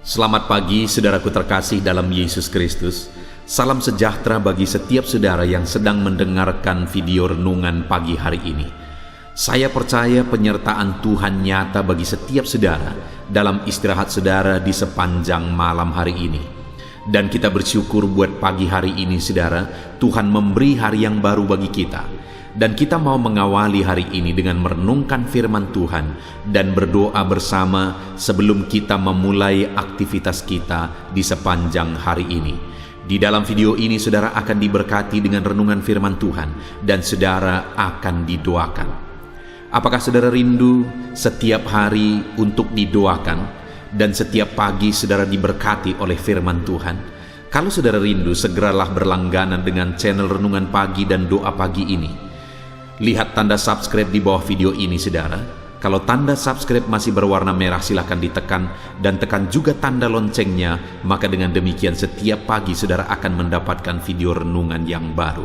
Selamat pagi saudaraku terkasih dalam Yesus Kristus. Salam sejahtera bagi setiap saudara yang sedang mendengarkan video renungan pagi hari ini. Saya percaya penyertaan Tuhan nyata bagi setiap saudara dalam istirahat saudara di sepanjang malam hari ini. Dan kita bersyukur buat pagi hari ini saudara, Tuhan memberi hari yang baru bagi kita. Dan kita mau mengawali hari ini dengan merenungkan firman Tuhan dan berdoa bersama sebelum kita memulai aktivitas kita di sepanjang hari ini. Di dalam video ini saudara akan diberkati dengan renungan firman Tuhan dan saudara akan didoakan. Apakah saudara rindu setiap hari untuk didoakan dan setiap pagi saudara diberkati oleh firman Tuhan? Kalau saudara rindu, segeralah berlangganan dengan channel Renungan Pagi dan Doa Pagi ini. Lihat tanda subscribe di bawah video ini saudara. Kalau tanda subscribe masih berwarna merah silahkan ditekan dan tekan juga tanda loncengnya. Maka dengan demikian setiap pagi saudara akan mendapatkan video renungan yang baru.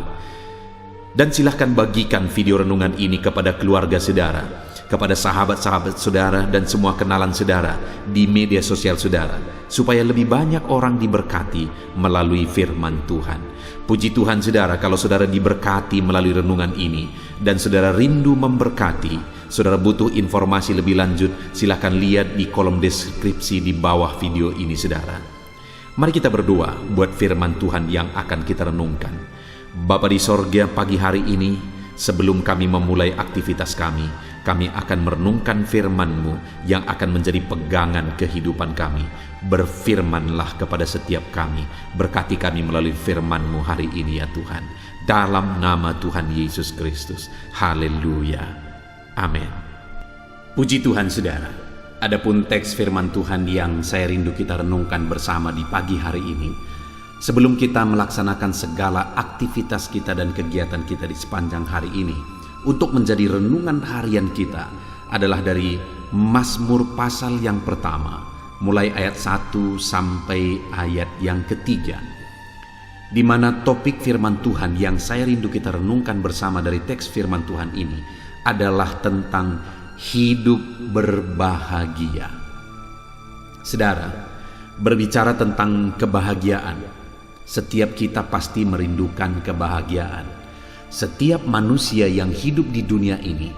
Dan silahkan bagikan video renungan ini kepada keluarga saudara, kepada sahabat-sahabat saudara dan semua kenalan saudara di media sosial saudara, supaya lebih banyak orang diberkati melalui firman Tuhan. Puji Tuhan saudara, kalau saudara diberkati melalui renungan ini dan saudara rindu memberkati, saudara butuh informasi lebih lanjut, silakan lihat di kolom deskripsi di bawah video ini saudara. Mari kita berdoa buat firman Tuhan yang akan kita renungkan. Bapa di sorga, pagi hari ini sebelum kami memulai aktivitas kami akan merenungkan firman-Mu yang akan menjadi pegangan kehidupan kami. Berfirmanlah kepada setiap kami, berkati kami melalui firman-Mu hari ini ya Tuhan. Dalam nama Tuhan Yesus Kristus. Haleluya. Amin. Puji Tuhan saudara. Adapun teks firman Tuhan yang saya rindu kita renungkan bersama di pagi hari ini, sebelum kita melaksanakan segala aktivitas kita dan kegiatan kita di sepanjang hari ini, untuk menjadi renungan harian kita adalah dari Mazmur pasal yang pertama, mulai ayat 1 sampai ayat yang ketiga, di mana topik firman Tuhan yang saya rindu kita renungkan bersama dari teks firman Tuhan ini adalah tentang hidup berbahagia. Saudara, berbicara tentang kebahagiaan, setiap kita pasti merindukan kebahagiaan. Setiap manusia yang hidup di dunia ini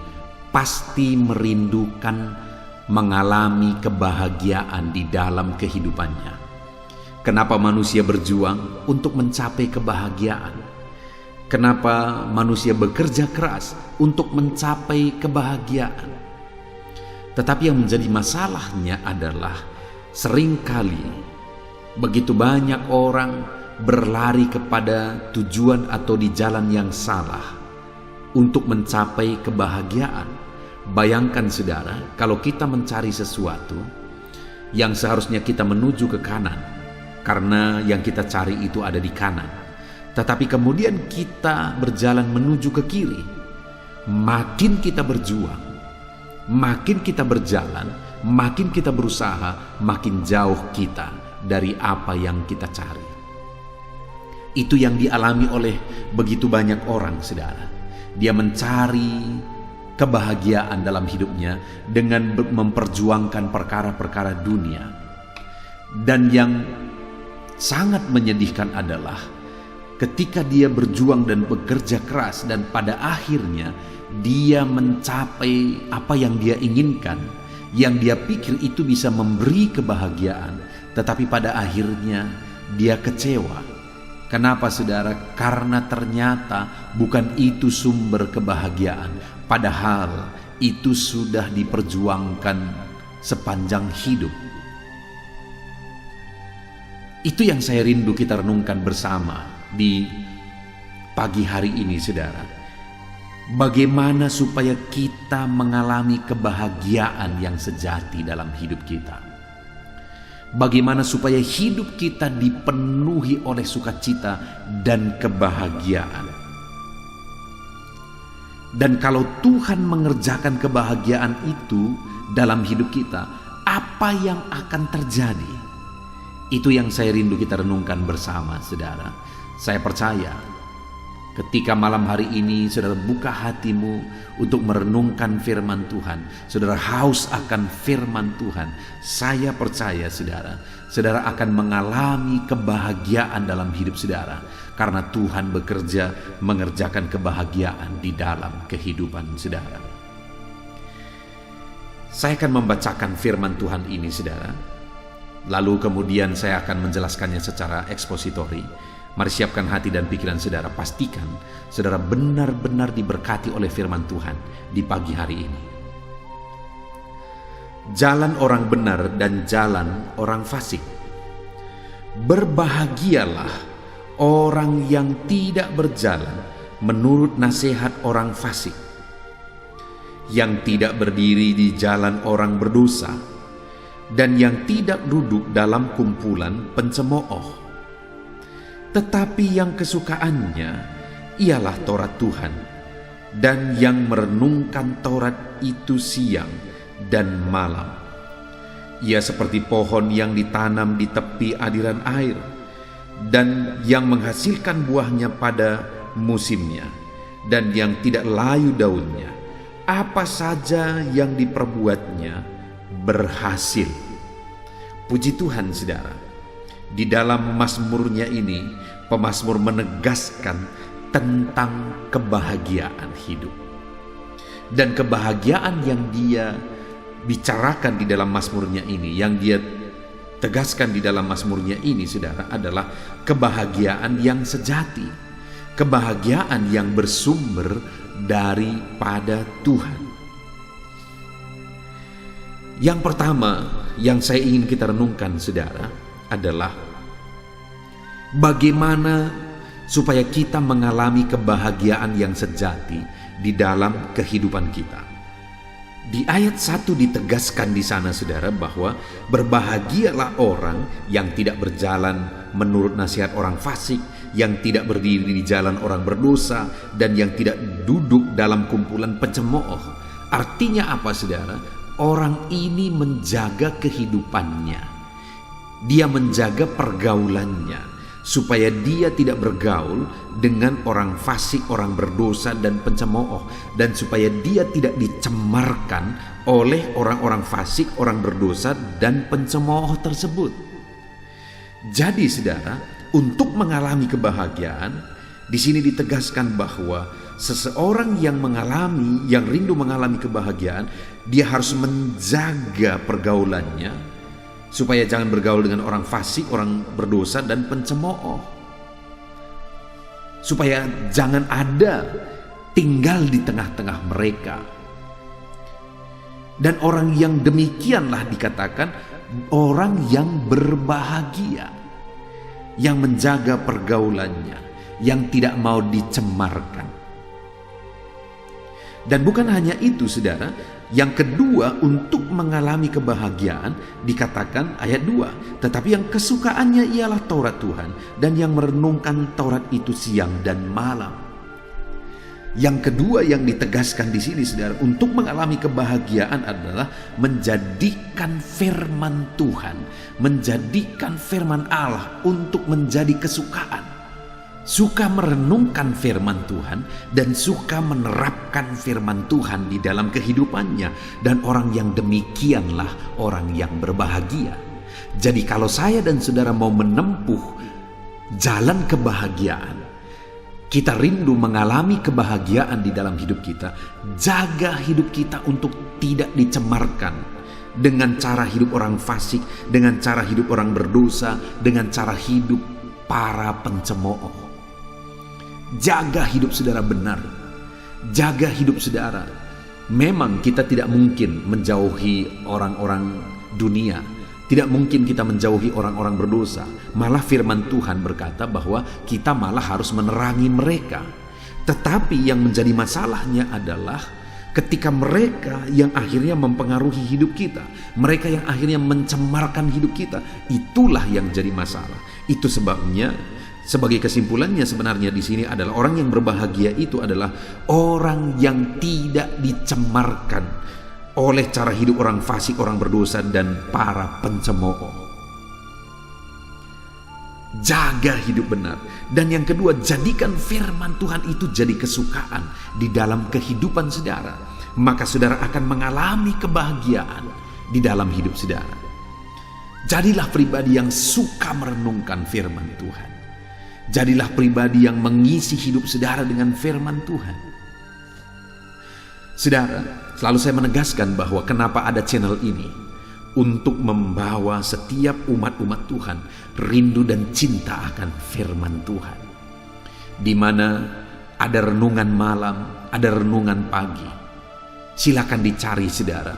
pasti merindukan mengalami kebahagiaan di dalam kehidupannya. Kenapa manusia berjuang untuk mencapai kebahagiaan? Kenapa manusia bekerja keras untuk mencapai kebahagiaan? Tetapi yang menjadi masalahnya adalah seringkali begitu banyak orang berlari kepada tujuan atau di jalan yang salah untuk mencapai kebahagiaan. Bayangkan saudara, kalau kita mencari sesuatu yang seharusnya kita menuju ke kanan, karena yang kita cari itu ada di kanan, tetapi kemudian kita berjalan menuju ke kiri. Makin kita berjuang, makin kita berjalan, makin kita berusaha, makin jauh kita dari apa yang kita cari. Itu yang dialami oleh begitu banyak orang saudara. Dia mencari kebahagiaan dalam hidupnya dengan memperjuangkan perkara-perkara dunia. Dan yang sangat menyedihkan adalah ketika dia berjuang dan bekerja keras dan pada akhirnya dia mencapai apa yang dia inginkan, yang dia pikir itu bisa memberi kebahagiaan, tetapi pada akhirnya dia kecewa. Kenapa saudara? Karena ternyata bukan itu sumber kebahagiaan, padahal itu sudah diperjuangkan sepanjang hidup. Itu yang saya rindu kita renungkan bersama di pagi hari ini saudara. Bagaimana supaya kita mengalami kebahagiaan yang sejati dalam hidup kita? Bagaimana supaya hidup kita dipenuhi oleh sukacita dan kebahagiaan? Dan kalau Tuhan mengerjakan kebahagiaan itu dalam hidup kita, apa yang akan terjadi? Itu yang saya rindu kita renungkan bersama saudara. Saya percaya Ketika malam hari ini saudara buka hatimu untuk merenungkan firman Tuhan, saudara haus akan firman Tuhan, saya percaya saudara akan mengalami kebahagiaan dalam hidup saudara, karena Tuhan bekerja mengerjakan kebahagiaan di dalam kehidupan saudara. Saya akan membacakan firman Tuhan ini saudara, lalu kemudian saya akan menjelaskannya secara ekspositori. Mari siapkan hati dan pikiran saudara, pastikan saudara benar-benar diberkati oleh firman Tuhan di pagi hari ini. Jalan orang benar dan jalan orang fasik. Berbahagialah orang yang tidak berjalan menurut nasihat orang fasik, yang tidak berdiri di jalan orang berdosa, dan yang tidak duduk dalam kumpulan pencemooh. Tetapi yang kesukaannya ialah Taurat Tuhan, dan yang merenungkan Taurat itu siang dan malam. Ia seperti pohon yang ditanam di tepi aliran air, dan yang menghasilkan buahnya pada musimnya, dan yang tidak layu daunnya. Apa saja yang diperbuatnya berhasil. Puji Tuhan saudara. Di dalam mazmurnya ini, pemazmur menegaskan tentang kebahagiaan hidup. Dan kebahagiaan yang dia bicarakan di dalam mazmurnya ini, yang dia tegaskan di dalam mazmurnya ini, saudara, adalah kebahagiaan yang sejati. Kebahagiaan yang bersumber daripada Tuhan. Yang pertama yang saya ingin kita renungkan, saudara, adalah bagaimana supaya kita mengalami kebahagiaan yang sejati di dalam kehidupan kita. Di ayat 1 ditegaskan di sana saudara bahwa berbahagialah orang yang tidak berjalan menurut nasihat orang fasik, yang tidak berdiri di jalan orang berdosa, dan yang tidak duduk dalam kumpulan pencemooh. Artinya apa saudara? Orang ini menjaga kehidupannya. Dia menjaga pergaulannya supaya dia tidak bergaul dengan orang fasik, orang berdosa dan pencemooh, dan supaya dia tidak dicemarkan oleh orang-orang fasik, orang berdosa dan pencemooh tersebut. Jadi saudara, untuk mengalami kebahagiaan, di sini ditegaskan bahwa seseorang yang rindu mengalami kebahagiaan, dia harus menjaga pergaulannya supaya jangan bergaul dengan orang fasik, orang berdosa dan pencemooh. Supaya jangan ada tinggal di tengah-tengah mereka. Dan orang yang demikianlah dikatakan orang yang berbahagia, yang menjaga pergaulannya, yang tidak mau dicemarkan. Dan bukan hanya itu saudara, yang kedua, untuk mengalami kebahagiaan dikatakan ayat 2, tetapi yang kesukaannya ialah Taurat Tuhan, dan yang merenungkan Taurat itu siang dan malam. Yang kedua yang ditegaskan di sini saudara, untuk mengalami kebahagiaan adalah menjadikan firman Tuhan, menjadikan firman Allah untuk menjadi kesukaan. Suka merenungkan firman Tuhan dan suka menerapkan firman Tuhan di dalam kehidupannya. Dan orang yang demikianlah orang yang berbahagia. Jadi kalau saya dan saudara mau menempuh jalan kebahagiaan, kita rindu mengalami kebahagiaan di dalam hidup kita, jaga hidup kita untuk tidak dicemarkan dengan cara hidup orang fasik, dengan cara hidup orang berdosa, dengan cara hidup para pencemooh. Jaga hidup saudara benar, jaga hidup saudara. Memang kita tidak mungkin menjauhi orang-orang dunia, tidak mungkin kita menjauhi orang-orang berdosa. Malah firman Tuhan berkata bahwa kita malah harus menerangi mereka. Tetapi yang menjadi masalahnya adalah ketika mereka yang akhirnya mempengaruhi hidup kita, mereka yang akhirnya mencemarkan hidup kita, itulah yang jadi masalah. Itu sebabnya, sebagai kesimpulannya sebenarnya di sini adalah orang yang berbahagia itu adalah orang yang tidak dicemarkan oleh cara hidup orang fasik, orang berdosa dan para pencemooh. jaga hidup benar. Dan yang kedua, jadikan firman Tuhan itu jadi kesukaan di dalam kehidupan saudara. Maka saudara akan mengalami kebahagiaan di dalam hidup saudara. Jadilah pribadi yang suka merenungkan firman Tuhan. Jadilah pribadi yang mengisi hidup saudara dengan firman Tuhan. Saudara, selalu saya menegaskan bahwa kenapa ada channel ini, untuk membawa setiap umat-umat Tuhan rindu dan cinta akan firman Tuhan. Di mana ada renungan malam, ada renungan pagi. Silakan dicari saudara.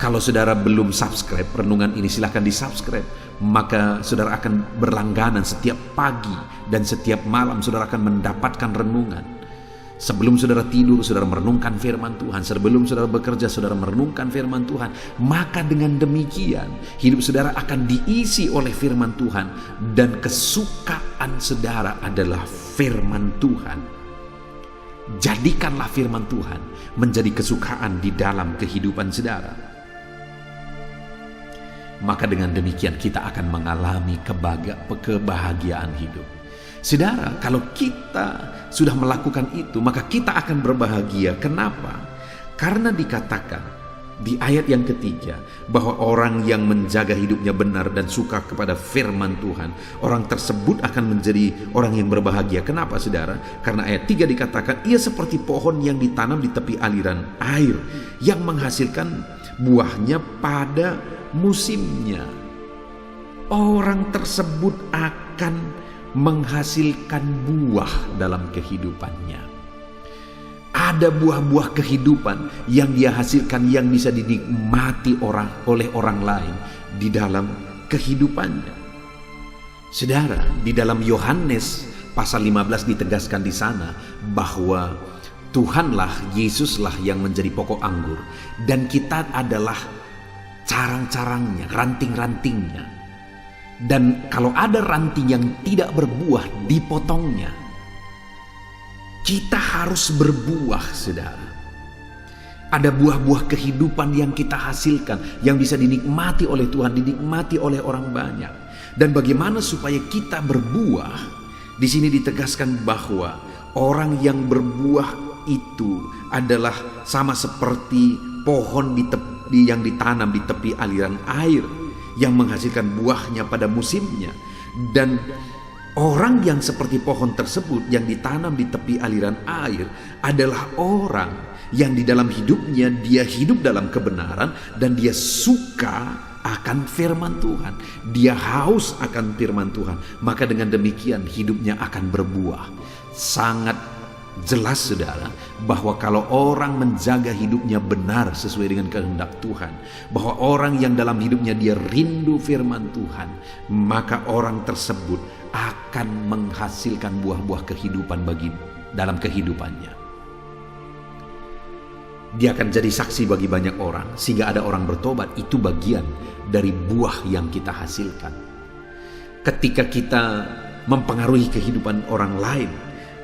Kalau saudara belum subscribe renungan ini, silakan di subscribe. Maka saudara akan berlangganan setiap pagi dan setiap malam saudara akan mendapatkan renungan. Sebelum saudara tidur, saudara merenungkan firman Tuhan. Sebelum saudara bekerja, saudara merenungkan firman Tuhan. Maka dengan demikian, hidup saudara akan diisi oleh firman Tuhan. Dan kesukaan saudara adalah firman Tuhan. Jadikanlah firman Tuhan menjadi kesukaan di dalam kehidupan saudara. Maka dengan demikian kita akan mengalami kebahagiaan hidup. Saudara, kalau kita sudah melakukan itu, maka kita akan berbahagia. Kenapa? Karena dikatakan di ayat yang ketiga bahwa orang yang menjaga hidupnya benar dan suka kepada firman Tuhan, orang tersebut akan menjadi orang yang berbahagia. Kenapa saudara? Karena ayat 3 dikatakan, ia seperti pohon yang ditanam di tepi aliran air, yang menghasilkan buahnya pada musimnya. Orang tersebut akan menghasilkan buah dalam kehidupannya. Ada buah-buah kehidupan yang dia hasilkan, yang bisa dinikmati oleh orang lain di dalam kehidupannya. Saudara, di dalam Yohanes pasal 15 ditegaskan di sana bahwa Tuhanlah, Yesuslah yang menjadi pokok anggur, dan kita adalah carang-carangnya, ranting-rantingnya. Dan kalau ada ranting yang tidak berbuah, dipotongnya. Kita harus berbuah, saudara. Ada buah-buah kehidupan yang kita hasilkan, yang bisa dinikmati oleh Tuhan, dinikmati oleh orang banyak. Dan bagaimana supaya kita berbuah? Di sini ditegaskan bahwa orang yang berbuah itu adalah sama seperti pohon yang ditanam di tepi aliran air, yang menghasilkan buahnya pada musimnya. Dan orang yang seperti pohon tersebut yang ditanam di tepi aliran air adalah orang yang di dalam hidupnya dia hidup dalam kebenaran, dan dia suka akan firman Tuhan. Dia haus akan firman Tuhan. Maka dengan demikian hidupnya akan berbuah. Sangat jelas saudara, bahwa kalau orang menjaga hidupnya benar sesuai dengan kehendak Tuhan, bahwa orang yang dalam hidupnya dia rindu firman Tuhan, maka orang tersebut akan menghasilkan buah-buah kehidupan dalam kehidupannya. Dia akan jadi saksi bagi banyak orang, sehingga ada orang bertobat. Itu bagian dari buah yang kita hasilkan. Ketika kita mempengaruhi kehidupan orang lain,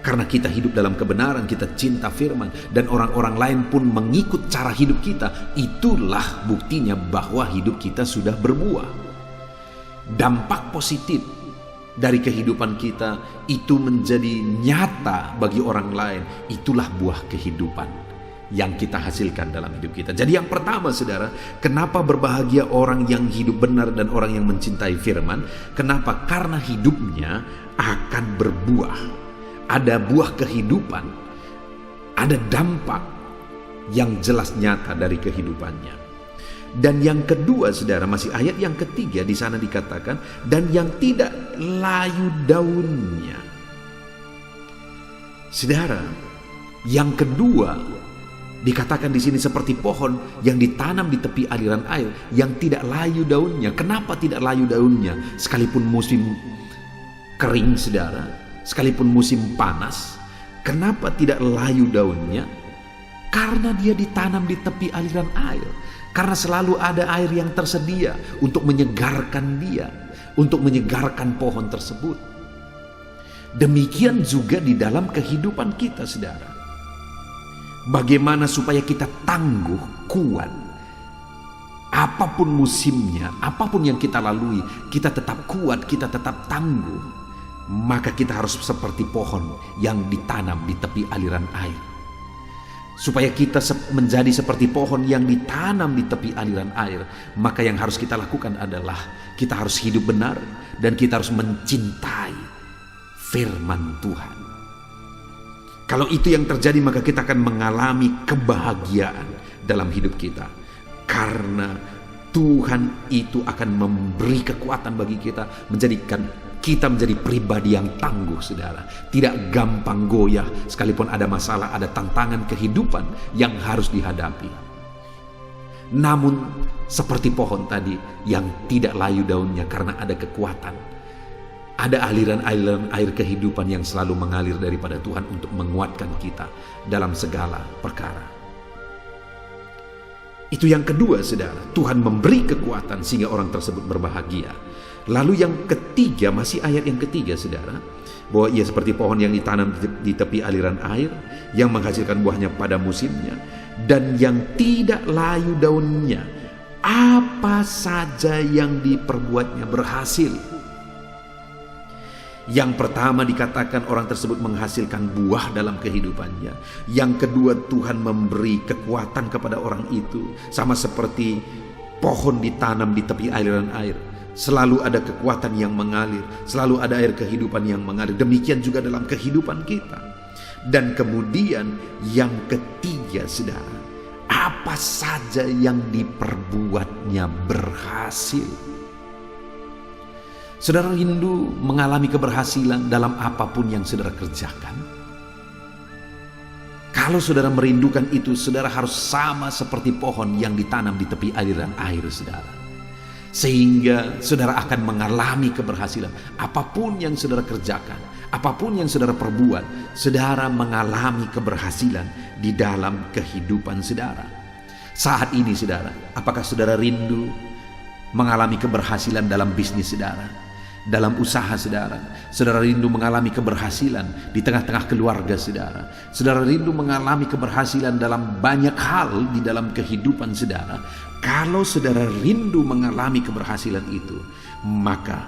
karena kita hidup dalam kebenaran, kita cinta firman, dan orang-orang lain pun mengikut cara hidup kita, itulah buktinya bahwa hidup kita sudah berbuah. Dampak positif dari kehidupan kita itu menjadi nyata bagi orang lain. Itulah buah kehidupan yang kita hasilkan dalam hidup kita. Jadi yang pertama saudara, kenapa berbahagia orang yang hidup benar dan orang yang mencintai firman? Kenapa? Karena hidupnya akan berbuah. Ada buah kehidupan, ada dampak yang jelas nyata dari kehidupannya. Dan yang kedua saudara, masih ayat yang ketiga di sana dikatakan, dan yang tidak layu daunnya. Saudara, yang kedua dikatakan di sini seperti pohon yang ditanam di tepi aliran air, yang tidak layu daunnya. Kenapa tidak layu daunnya? Sekalipun musim kering saudara, sekalipun musim panas, kenapa tidak layu daunnya? Karena dia ditanam di tepi aliran air. Karena selalu ada air yang tersedia untuk menyegarkan dia, untuk menyegarkan pohon tersebut. Demikian juga di dalam kehidupan kita saudara. Bagaimana supaya kita tangguh, kuat? Apapun musimnya, apapun yang kita lalui, kita tetap kuat, kita tetap tangguh. Maka kita harus seperti pohon yang ditanam di tepi aliran air. Supaya kita menjadi seperti pohon yang ditanam di tepi aliran air, maka yang harus kita lakukan adalah kita harus hidup benar dan kita harus mencintai firman Tuhan. Kalau itu yang terjadi, maka kita akan mengalami kebahagiaan dalam hidup kita. Karena Tuhan itu akan memberi kekuatan bagi kita, menjadikan kita menjadi pribadi yang tangguh, saudara. Tidak gampang goyah sekalipun ada masalah, ada tantangan kehidupan yang harus dihadapi. Namun seperti pohon tadi yang tidak layu daunnya karena ada kekuatan. Ada aliran-aliran air kehidupan yang selalu mengalir daripada Tuhan untuk menguatkan kita dalam segala perkara. Itu yang kedua, saudara. Tuhan memberi kekuatan sehingga orang tersebut berbahagia. Lalu yang ketiga, masih ayat yang ketiga, saudara, bahwa ia seperti pohon yang ditanam di tepi aliran air, yang menghasilkan buahnya pada musimnya, dan yang tidak layu daunnya. Apa saja yang diperbuatnya berhasil. Yang pertama dikatakan orang tersebut menghasilkan buah dalam kehidupannya. Yang kedua, Tuhan memberi kekuatan kepada orang itu. Sama seperti pohon ditanam di tepi aliran air. Selalu ada kekuatan yang mengalir. Selalu ada air kehidupan yang mengalir. Demikian juga dalam kehidupan kita. Dan kemudian yang ketiga, saudara, apa saja yang diperbuatnya berhasil. Saudara rindu mengalami keberhasilan dalam apapun yang saudara kerjakan? Kalau saudara merindukan itu, saudara harus sama seperti pohon yang ditanam di tepi aliran air, saudara. Sehingga saudara akan mengalami keberhasilan. Apapun yang saudara kerjakan, apapun yang saudara perbuat, saudara mengalami keberhasilan di dalam kehidupan saudara. Saat ini, saudara, apakah saudara rindu mengalami keberhasilan dalam bisnis saudara? Dalam usaha saudara, saudara rindu mengalami keberhasilan di tengah-tengah keluarga saudara. Saudara rindu mengalami keberhasilan dalam banyak hal di dalam kehidupan saudara. Kalau saudara rindu mengalami keberhasilan itu, maka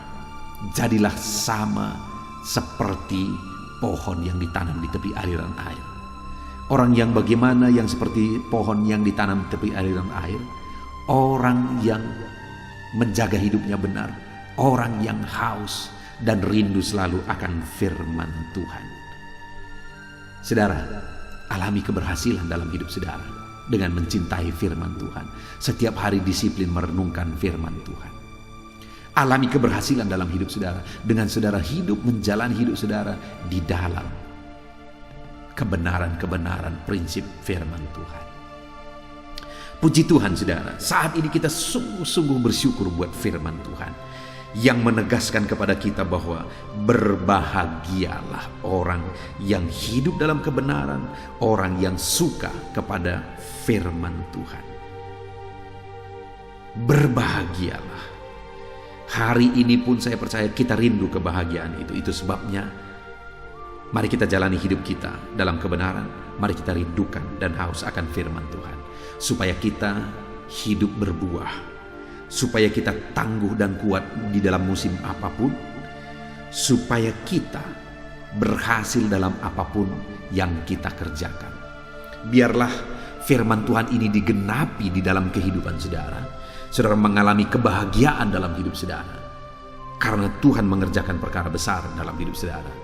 jadilah sama seperti pohon yang ditanam di tepi aliran air. Orang yang bagaimana yang seperti pohon yang ditanam di tepi aliran air? Orang yang menjaga hidupnya benar. Orang yang haus dan rindu selalu akan firman Tuhan. Saudara, alami keberhasilan dalam hidup saudara dengan mencintai firman Tuhan. Setiap hari disiplin merenungkan firman Tuhan. Alami keberhasilan dalam hidup saudara dengan saudara hidup menjalani hidup saudara di dalam kebenaran-kebenaran prinsip firman Tuhan. Puji Tuhan, saudara, saat ini kita sungguh-sungguh bersyukur buat firman Tuhan yang menegaskan kepada kita bahwa berbahagialah orang yang hidup dalam kebenaran, orang yang suka kepada firman Tuhan. Berbahagialah. Hari ini pun saya percaya kita rindu kebahagiaan itu. Itu sebabnya mari kita jalani hidup kita dalam kebenaran. Mari kita rindukan dan haus akan firman Tuhan, supaya kita hidup berbuah, supaya kita tangguh dan kuat di dalam musim apapun, supaya kita berhasil dalam apapun yang kita kerjakan. Biarlah firman Tuhan ini digenapi di dalam kehidupan saudara. Saudara mengalami kebahagiaan dalam hidup saudara karena Tuhan mengerjakan perkara besar dalam hidup saudara.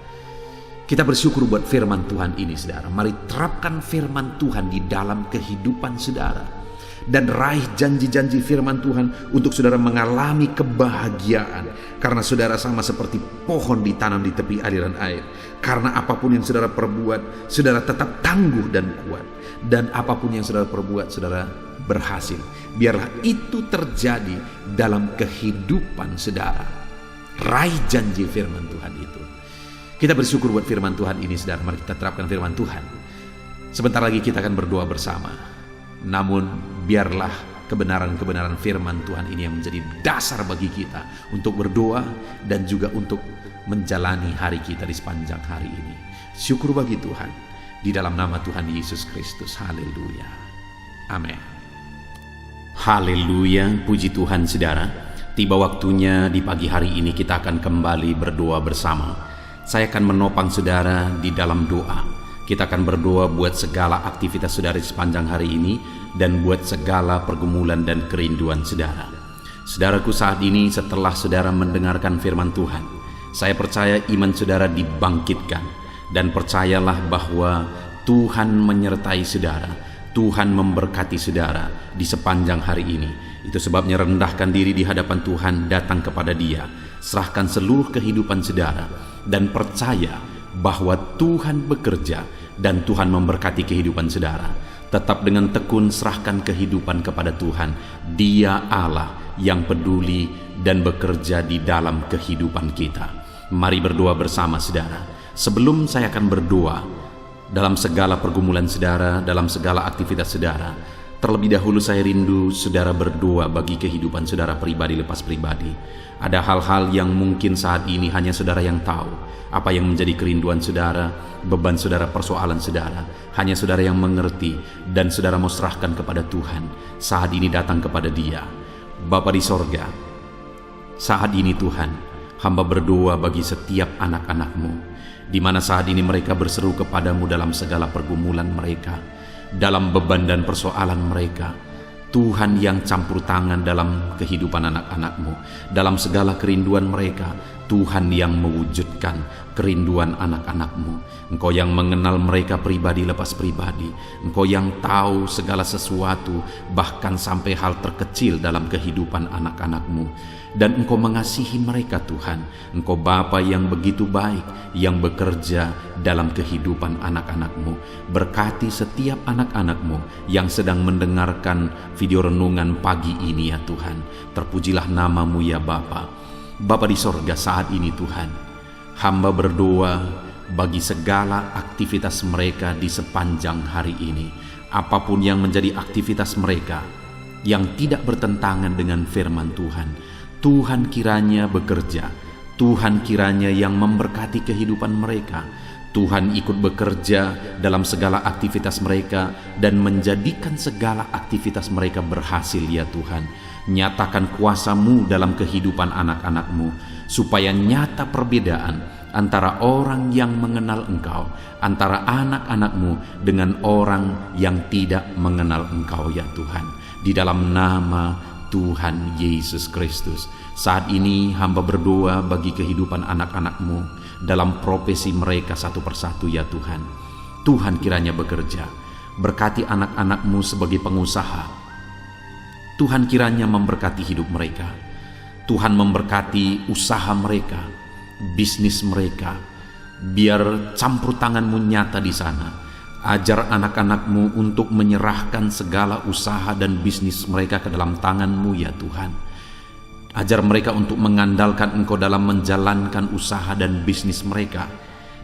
Kita bersyukur buat firman Tuhan ini, saudara. Mari terapkan firman Tuhan di dalam kehidupan saudara dan raih janji-janji firman Tuhan untuk saudara mengalami kebahagiaan, karena saudara sama seperti pohon ditanam di tepi aliran air. Karena apapun yang saudara perbuat, saudara tetap tangguh dan kuat, dan apapun yang saudara perbuat, saudara berhasil. Biarlah itu terjadi dalam kehidupan saudara. Raih janji firman Tuhan itu. Kita bersyukur buat firman Tuhan ini, saudara. Mari kita terapkan firman Tuhan. Sebentar lagi kita akan berdoa bersama. Namun biarlah kebenaran-kebenaran firman Tuhan ini yang menjadi dasar bagi kita untuk berdoa dan juga untuk menjalani hari kita di sepanjang hari ini. Syukur bagi Tuhan, di dalam nama Tuhan Yesus Kristus. Haleluya. Amin. Haleluya, puji Tuhan saudara. Tiba waktunya di pagi hari ini kita akan kembali berdoa bersama. Saya akan menopang saudara di dalam doa. Kita akan berdoa buat segala aktivitas saudara di sepanjang hari ini dan buat segala pergumulan dan kerinduan saudara. Saudaraku, saat ini setelah saudara mendengarkan firman Tuhan, saya percaya iman saudara dibangkitkan, dan percayalah bahwa Tuhan menyertai saudara. Tuhan memberkati saudara di sepanjang hari ini. Itu sebabnya rendahkan diri di hadapan Tuhan, datang kepada Dia, serahkan seluruh kehidupan saudara, dan percaya bahwa Tuhan bekerja dan Tuhan memberkati kehidupan saudara. Tetap dengan tekun serahkan kehidupan kepada Tuhan. Dia Allah yang peduli dan bekerja di dalam kehidupan kita. Mari berdoa bersama saudara. Sebelum saya akan berdoa dalam segala pergumulan saudara, dalam segala aktivitas saudara, terlebih dahulu saya rindu saudara berdoa bagi kehidupan saudara pribadi lepas pribadi. Ada hal-hal yang mungkin saat ini hanya saudara yang tahu, apa yang menjadi kerinduan saudara, beban saudara, persoalan saudara, hanya saudara yang mengerti, dan saudara mau serahkan kepada Tuhan. Saat ini datang kepada Dia. Bapa di sorga, saat ini Tuhan, hamba berdoa bagi setiap anak-anak-Mu, di mana saat ini mereka berseru kepadamu dalam segala pergumulan mereka, dalam beban dan persoalan mereka. Tuhan yang campur tangan dalam kehidupan anak-anak-Mu, dalam segala kerinduan mereka. Tuhan yang mewujudkan kerinduan anak-anak-Mu. Engkau yang mengenal mereka pribadi lepas pribadi. Engkau yang tahu segala sesuatu, bahkan sampai hal terkecil dalam kehidupan anak-anak-Mu. Dan Engkau mengasihi mereka Tuhan. Engkau Bapa yang begitu baik, yang bekerja dalam kehidupan anak-anak-Mu. Berkati setiap anak-anak-Mu yang sedang mendengarkan video renungan pagi ini ya Tuhan. Terpujilah nama-Mu ya Bapa. Bapa di sorga, saat ini Tuhan, hamba berdoa bagi segala aktivitas mereka di sepanjang hari ini. Apapun yang menjadi aktivitas mereka yang tidak bertentangan dengan firman Tuhan, Tuhan kiranya bekerja. Tuhan kiranya yang memberkati kehidupan mereka. Tuhan ikut bekerja dalam segala aktivitas mereka dan menjadikan segala aktivitas mereka berhasil ya Tuhan. Nyatakan kuasa-Mu dalam kehidupan anak-anak-Mu, supaya nyata perbedaan antara orang yang mengenal Engkau, antara anak-anak-Mu dengan orang yang tidak mengenal Engkau ya Tuhan. Di dalam nama Tuhan Yesus Kristus, saat ini hamba berdoa bagi kehidupan anak-anak-Mu dalam profesi mereka satu persatu ya Tuhan. Tuhan kiranya bekerja, berkati anak-anak-Mu sebagai pengusaha. Tuhan kiranya memberkati hidup mereka. Tuhan memberkati usaha mereka, bisnis mereka. Biar campur tangan-Mu nyata di sana. Ajar anak-anak-Mu untuk menyerahkan segala usaha dan bisnis mereka ke dalam tangan-Mu ya Tuhan. Ajar mereka untuk mengandalkan Engkau dalam menjalankan usaha dan bisnis mereka.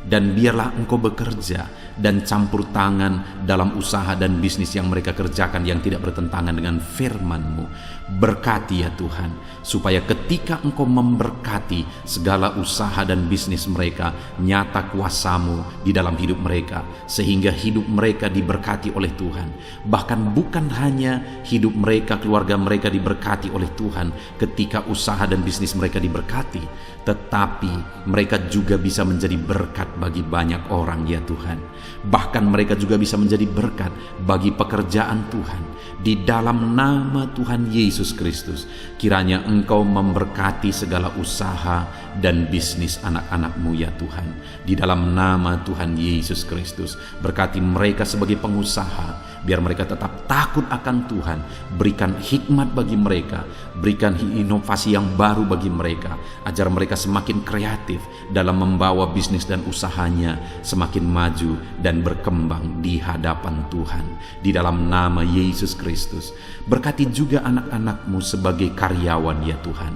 Dan biarlah Engkau bekerja dan campur tangan dalam usaha dan bisnis yang mereka kerjakan yang tidak bertentangan dengan firman-Mu. Berkati ya Tuhan, supaya ketika Engkau memberkati segala usaha dan bisnis mereka, nyata kuasa-Mu di dalam hidup mereka, sehingga hidup mereka diberkati oleh Tuhan. Bahkan bukan hanya hidup mereka, keluarga mereka diberkati oleh Tuhan ketika usaha dan bisnis mereka diberkati, tetapi mereka juga bisa menjadi berkat bagi banyak orang ya Tuhan. Bahkan mereka juga bisa menjadi berkat bagi pekerjaan Tuhan. Di dalam nama Tuhan Yesus Kristus, kiranya Engkau memberkati segala usaha dan bisnis anak-anak-Mu ya Tuhan. Di dalam nama Tuhan Yesus Kristus, berkati mereka sebagai pengusaha, biar mereka tetap takut akan Tuhan. Berikan hikmat bagi mereka, berikan inovasi yang baru bagi mereka. Ajar mereka semakin kreatif dalam membawa bisnis dan usahanya semakin maju dan berkembang di hadapan Tuhan. Di dalam nama Yesus Kristus, berkati juga anak-anak-Mu sebagai karyawan ya Tuhan.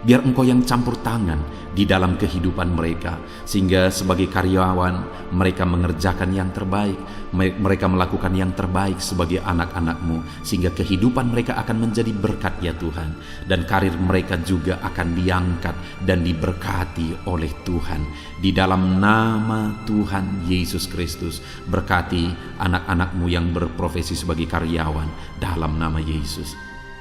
Biar Engkau yang campur tangan di dalam kehidupan mereka, sehingga sebagai karyawan mereka mengerjakan yang terbaik, mereka melakukan yang terbaik sebagai anak-anak-Mu, sehingga kehidupan mereka akan menjadi berkat ya Tuhan, dan karir mereka juga akan diangkat dan diberkati oleh Tuhan. Di dalam nama Tuhan Yesus Kristus, berkati anak-anak-Mu yang berprofesi sebagai karyawan dalam nama Yesus.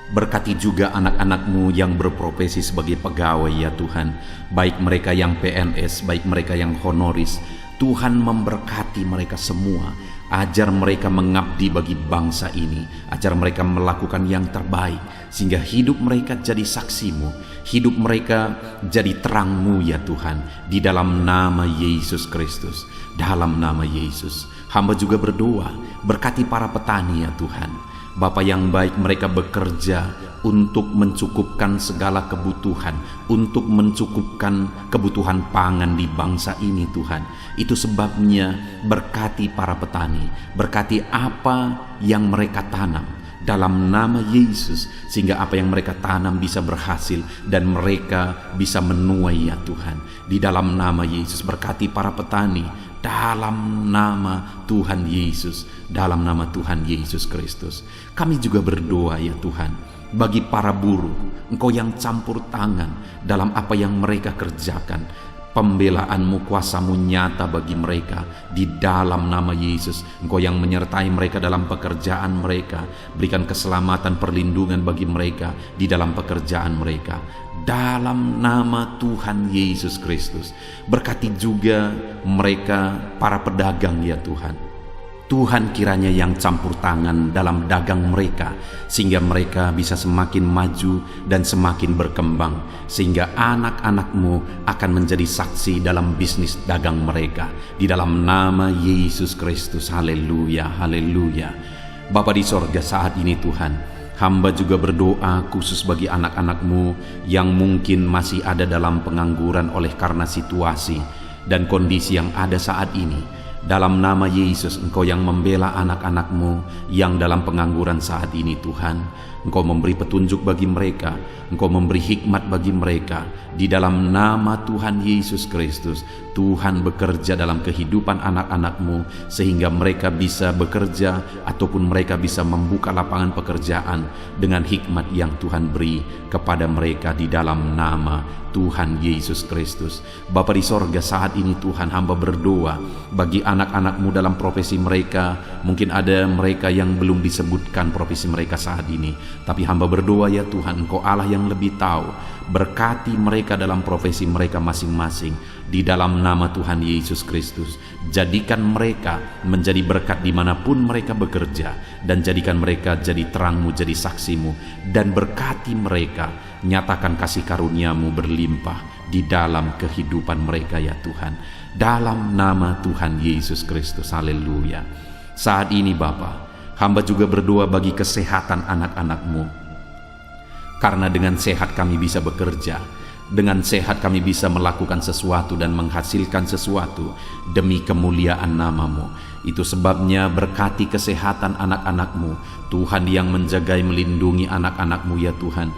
Berkati juga anak-anak-Mu yang berprofesi sebagai pegawai ya Tuhan, baik mereka yang PNS, baik mereka yang honoris. Tuhan memberkati mereka semua, ajar mereka mengabdi bagi bangsa ini, ajar mereka melakukan yang terbaik, sehingga hidup mereka jadi saksi-Mu, hidup mereka jadi terang-Mu ya Tuhan, di dalam nama Yesus Kristus. Dalam nama Yesus, hamba juga berdoa, berkati para petani ya Tuhan. Bapa yang baik, mereka bekerja untuk mencukupkan segala kebutuhan, untuk mencukupkan kebutuhan pangan di bangsa ini Tuhan. Itu sebabnya berkati para petani, berkati apa yang mereka tanam dalam nama Yesus, sehingga apa yang mereka tanam bisa berhasil dan mereka bisa menuai ya Tuhan. Di dalam nama Yesus, berkati para petani dalam nama Tuhan Yesus, dalam nama Tuhan Yesus Kristus. Kami juga berdoa ya Tuhan, bagi para buruh, Engkau yang campur tangan dalam apa yang mereka kerjakan. Pembelaan-Mu, kuasa-Mu nyata bagi mereka di dalam nama Yesus. Engkau yang menyertai mereka dalam pekerjaan mereka. Berikan keselamatan, perlindungan bagi mereka di dalam pekerjaan mereka, dalam nama Tuhan Yesus Kristus. Berkati juga mereka para pedagang ya Tuhan. Tuhan kiranya yang campur tangan dalam dagang mereka, sehingga mereka bisa semakin maju dan semakin berkembang, sehingga anak-anak-Mu akan menjadi saksi dalam bisnis dagang mereka, di dalam nama Yesus Kristus. Haleluya, haleluya. Bapa di sorga, saat ini Tuhan, hamba juga berdoa khusus bagi anak-anak-Mu yang mungkin masih ada dalam pengangguran oleh karena situasi dan kondisi yang ada saat ini. Dalam nama Yesus, Engkau yang membela anak-anak-Mu yang dalam pengangguran saat ini Tuhan. Engkau memberi petunjuk bagi mereka, Engkau memberi hikmat bagi mereka. Di dalam nama Tuhan Yesus Kristus, Tuhan bekerja dalam kehidupan anak-anak-Mu, sehingga mereka bisa bekerja ataupun mereka bisa membuka lapangan pekerjaan dengan hikmat yang Tuhan beri kepada mereka di dalam nama Tuhan Yesus Kristus. Bapa di sorga, saat ini Tuhan, hamba berdoa bagi anak-anak-Mu dalam profesi mereka. Mungkin ada mereka yang belum disebutkan profesi mereka saat ini, tapi hamba berdoa ya Tuhan, Engkau Allah yang lebih tahu. Berkati mereka dalam profesi mereka masing-masing di dalam nama Tuhan Yesus Kristus. Jadikan mereka menjadi berkat dimanapun mereka bekerja, dan jadikan mereka jadi terang-Mu, jadi saksi-Mu, dan berkati mereka. Nyatakan kasih karunia-Mu berlimpah di dalam kehidupan mereka ya Tuhan, dalam nama Tuhan Yesus Kristus. Haleluya. Saat ini Bapa, hamba juga berdoa bagi kesehatan anak-anak-Mu, karena dengan sehat kami bisa bekerja, dengan sehat kami bisa melakukan sesuatu dan menghasilkan sesuatu demi kemuliaan nama-Mu. Itu sebabnya berkati kesehatan anak-anak-Mu, Tuhan yang menjagai melindungi anak-anak-Mu ya Tuhan.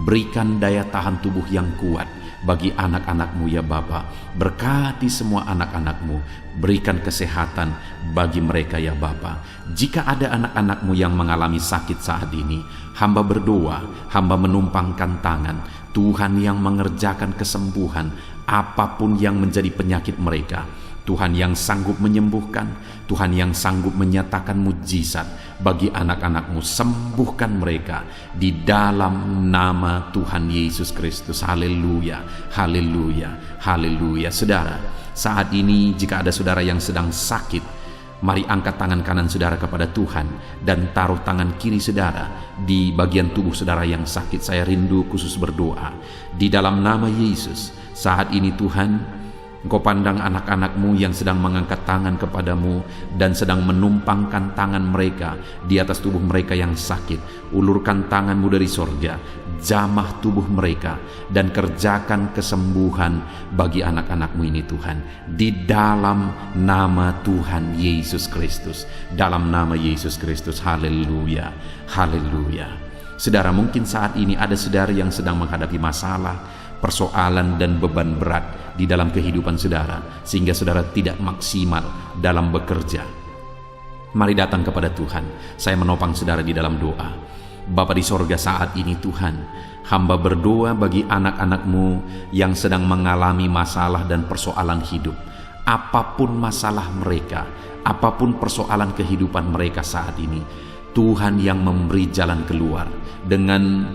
Berikan daya tahan tubuh yang kuat bagi anak-anak-Mu ya Bapa. Berkati semua anak-anak-Mu, berikan kesehatan bagi mereka ya Bapa. Jika ada anak-anak-Mu yang mengalami sakit saat ini, hamba berdoa, hamba menumpangkan tangan, Tuhan yang mengerjakan kesembuhan apapun yang menjadi penyakit mereka. Tuhan yang sanggup menyembuhkan, Tuhan yang sanggup menyatakan mujizat bagi anak-anak-Mu. Sembuhkan mereka di dalam nama Tuhan Yesus Kristus. Haleluya, haleluya, haleluya. Saudara, saat ini jika ada saudara yang sedang sakit, mari angkat tangan kanan saudara kepada Tuhan dan taruh tangan kiri saudara di bagian tubuh saudara yang sakit. Saya rindu khusus berdoa di dalam nama Yesus. Saat ini Tuhan, Engkau pandang anak-anak-Mu yang sedang mengangkat tangan kepadamu dan sedang menumpangkan tangan mereka di atas tubuh mereka yang sakit. Ulurkan tangan-Mu dari sorga, jamah tubuh mereka, dan kerjakan kesembuhan bagi anak-anak-Mu ini Tuhan. Di dalam nama Tuhan Yesus Kristus, dalam nama Yesus Kristus. Haleluya, haleluya. Saudara, mungkin saat ini ada saudara yang sedang menghadapi masalah, persoalan dan beban berat di dalam kehidupan saudara, sehingga saudara tidak maksimal dalam bekerja. Mari datang kepada Tuhan. Saya menopang saudara di dalam doa. Bapa di sorga, saat ini Tuhan, hamba berdoa bagi anak-anak-Mu yang sedang mengalami masalah dan persoalan hidup. Apapun masalah mereka, apapun persoalan kehidupan mereka saat ini, Tuhan yang memberi jalan keluar. Dengan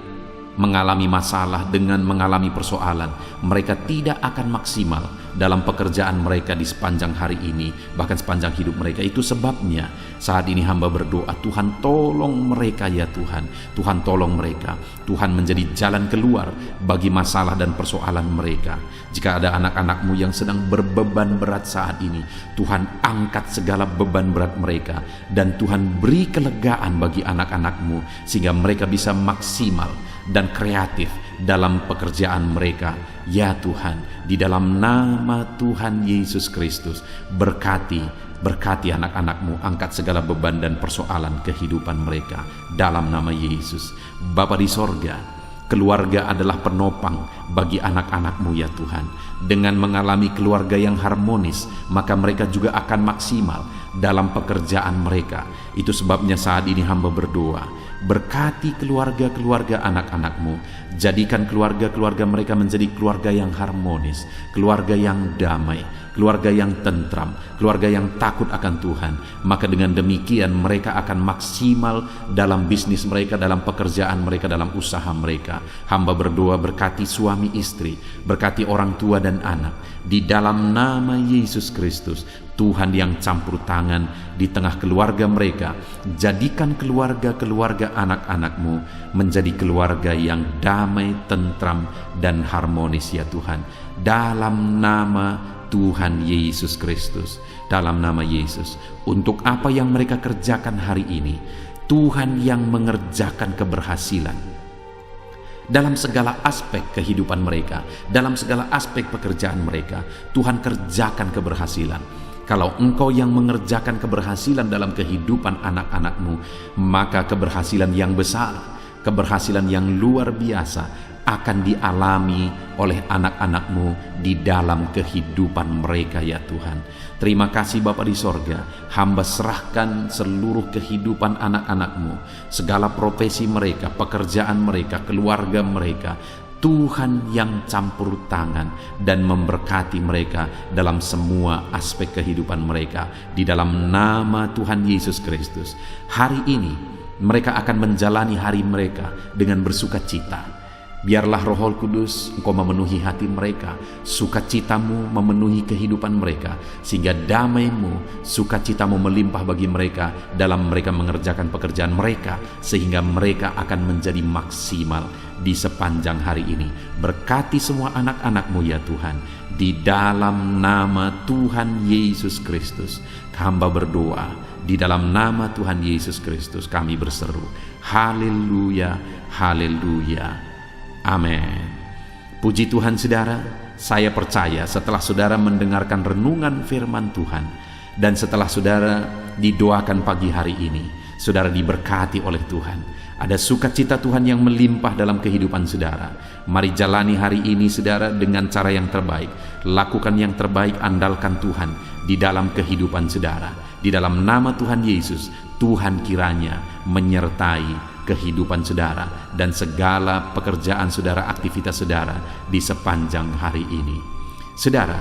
mengalami masalah, dengan mengalami persoalan, mereka tidak akan maksimal dalam pekerjaan mereka di sepanjang hari ini, bahkan sepanjang hidup mereka. Itu sebabnya saat ini hamba berdoa, Tuhan tolong mereka ya Tuhan. Tuhan tolong mereka. Tuhan menjadi jalan keluar bagi masalah dan persoalan mereka. Jika ada anak-anak-Mu yang sedang berbeban berat saat ini, Tuhan angkat segala beban berat mereka, dan Tuhan beri kelegaan bagi anak-anak-Mu sehingga mereka bisa maksimal dan kreatif dalam pekerjaan mereka. Ya Tuhan, di dalam nama Tuhan Yesus Kristus, berkati anak-anak-Mu, angkat segala beban dan persoalan kehidupan mereka dalam nama Yesus. Bapa di sorga, keluarga adalah penopang bagi anak-anak-Mu ya Tuhan. Dengan mengalami keluarga yang harmonis, maka mereka juga akan maksimal dalam pekerjaan mereka. Itu sebabnya saat ini hamba berdoa, berkati keluarga-keluarga anak-anak-Mu. Jadikan keluarga-keluarga mereka menjadi keluarga yang harmonis, keluarga yang damai, keluarga yang tentram, keluarga yang takut akan Tuhan. Maka dengan demikian mereka akan maksimal dalam bisnis mereka, dalam pekerjaan mereka, dalam usaha mereka. Hamba berdoa, berkati suami istri, berkati orang tua dan anak. Di dalam nama Yesus Kristus, Tuhan yang campur tangan di tengah keluarga mereka. Jadikan keluarga-keluarga anak-anak-Mu menjadi keluarga yang damai, tentram, dan harmonis ya Tuhan. Dalam nama Tuhan Yesus Kristus, dalam nama Yesus, untuk apa yang mereka kerjakan hari ini, Tuhan yang mengerjakan keberhasilan dalam segala aspek kehidupan mereka, dalam segala aspek pekerjaan mereka. Tuhan kerjakan keberhasilan. Kalau Engkau yang mengerjakan keberhasilan dalam kehidupan anak-anak-Mu, maka keberhasilan yang besar, keberhasilan yang luar biasa akan dialami oleh anak-anak-Mu di dalam kehidupan mereka ya Tuhan. Terima kasih Bapa di sorga. Hamba serahkan seluruh kehidupan anak-anak-Mu, segala profesi mereka, pekerjaan mereka, keluarga mereka. Tuhan yang campur tangan dan memberkati mereka dalam semua aspek kehidupan mereka. Di dalam nama Tuhan Yesus Kristus, hari ini mereka akan menjalani hari mereka dengan bersukacita. Biarlah Roh Kudus Engkau memenuhi hati mereka, sukacitamu memenuhi kehidupan mereka, sehingga damai-Mu, sukacitamu melimpah bagi mereka dalam mereka mengerjakan pekerjaan mereka, sehingga mereka akan menjadi maksimal di sepanjang hari ini. Berkati semua anak-anak-Mu ya Tuhan, di dalam nama Tuhan Yesus Kristus hamba berdoa. Di dalam nama Tuhan Yesus Kristus kami berseru, haleluya, haleluya. Amin. Puji Tuhan saudara, saya percaya setelah saudara mendengarkan renungan firman Tuhan, dan setelah saudara didoakan pagi hari ini, saudara diberkati oleh Tuhan. Ada sukacita Tuhan yang melimpah dalam kehidupan saudara. Mari jalani hari ini saudara dengan cara yang terbaik. Lakukan yang terbaik, andalkan Tuhan di dalam kehidupan saudara. Di dalam nama Tuhan Yesus, Tuhan kiranya menyertai kehidupan saudara dan segala pekerjaan saudara, aktivitas saudara di sepanjang hari ini. Saudara,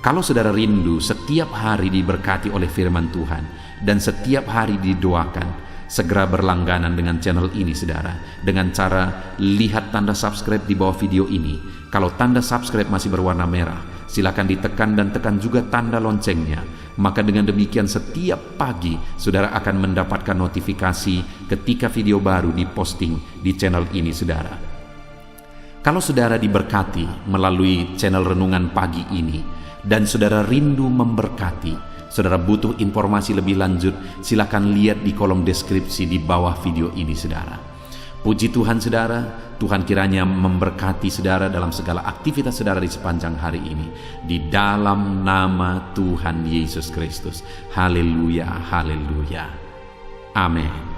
kalau saudara rindu setiap hari diberkati oleh firman Tuhan dan setiap hari didoakan, segera berlangganan dengan channel ini saudara, dengan cara lihat tanda subscribe di bawah video ini. Kalau tanda subscribe masih berwarna merah, silakan ditekan dan tekan juga tanda loncengnya. Maka dengan demikian setiap pagi saudara akan mendapatkan notifikasi ketika video baru diposting di channel ini saudara. Kalau saudara diberkati melalui channel renungan pagi ini dan saudara rindu memberkati, saudara butuh informasi lebih lanjut, silakan lihat di kolom deskripsi di bawah video ini saudara. Puji Tuhan saudara, Tuhan kiranya memberkati saudara dalam segala aktivitas saudara di sepanjang hari ini. Di dalam nama Tuhan Yesus Kristus. Haleluya, haleluya. Amin.